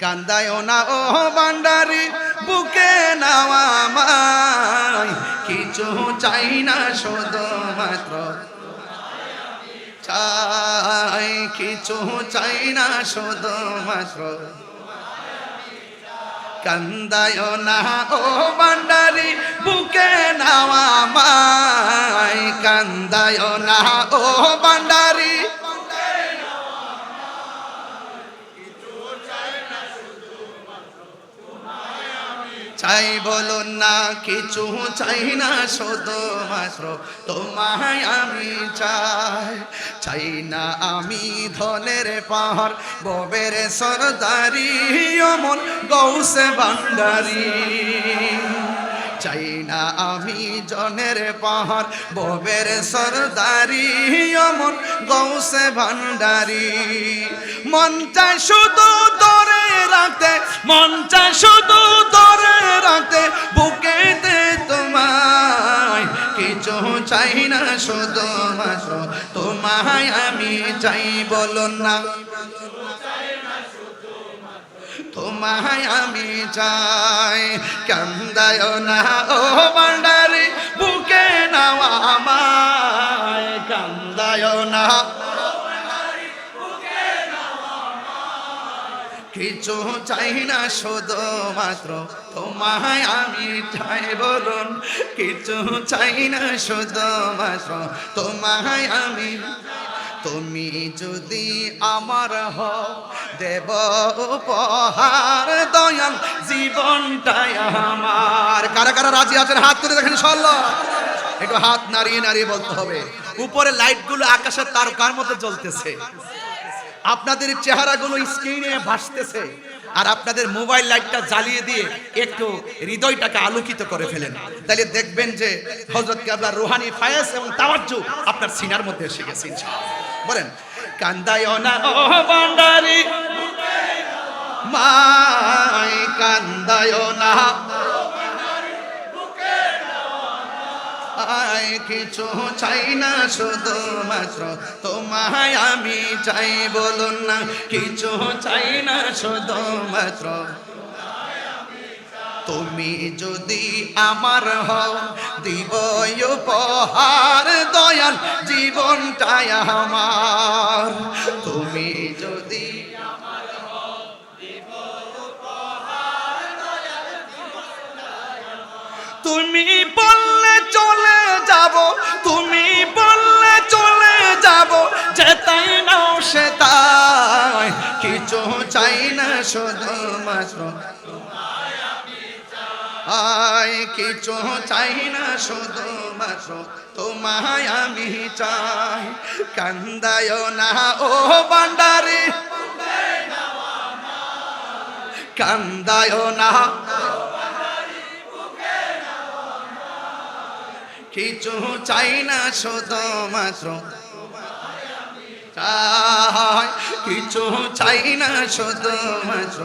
কান্দায় না ও ভান্ডারি বুকে নাও আমায়, কিছু চাই না শুধুমাত্র চাই, কিছু চাই না শুধুমাত্র। কান্দায় না ও ভান্ডারি বুকে নাও আমায়, কান্দায় না ও ভান্ডারি চাই বলুন না, কিছু চাই না শুধুমাত্র তোমায় আমি চাই। চাই না আমি ধনের পাহাড় ববের সরদারি অমন গৌসে ভান্ডারি, চাই না আমি জনের পাহাড় ববের সরদারি অমন গৌসে ভান্ডারি। মন চায় শুধু ধরে রাখতে, মন চায় শুধু ধরে রাখতে বুকেতে তোমায়, কিছু চাই না শুধুমাত্র তোমায় আমি চাই বলুন না, তোমায় আমি চাই। কান্দায় না ও ভান্ডারি বুকে নাও আমায়, কান্দায় না কিছু চাই না শুধুমাত্র তোমায় আমি চাই বলুন, কিছু চাই না শুধুমাত্র তোমায় আমি। তুমি যদি আমার হও দেব উপহার দয়াল জীবনটাই আমার। কারা কারা রাজি আছেন হাত তুলে দেখেন ইনশাআল্লাহ। একটু হাত নাড়িয়ে নাড়িয়ে বলতে হবে। উপরে লাইটগুলো আকাশের তারকার মতো জ্বলতেছে, আপনাদের চেহারাগুলো স্ক্রিনে ভাসতেছে, আর আপনাদের মোবাইল লাইটটা জ্বালিয়ে দিয়ে একটু হৃদয়টাকে আলোকিত করে ফেলেন, তাহলে দেখবেন যে হযরত কেবলার রুহানি ফায়েজ এবং তাওয়াজ্জু আপনার সিনার মধ্যে এসে গেছে ইনশাআল্লাহ। বলেন কান্দায় না ও ভান্ডারি মাই, কান্দায় না কিছু চাই না শুধুমাত্র তোমায় আমি চাই বলুন না, কিছু চাই না শুধুমাত্র। তুমি যদি আমার হও দিব উপহার দয়াল জীবনটাই আমার। তুমি যদি তুমি বললে চলে যাব, তুমি বললে চলে যাব, যেতাই নাও সে তাই, কিছু চাই না শুধুমাত্র কিছু চাই না শুধুমাত্র তোমায় আমি চাই। কান্দায় না ও ভান্ডারি, কান্দায় না কিছু চাই না শুধুমাত্র চাই, কিছু চাই না শুধুমাত্র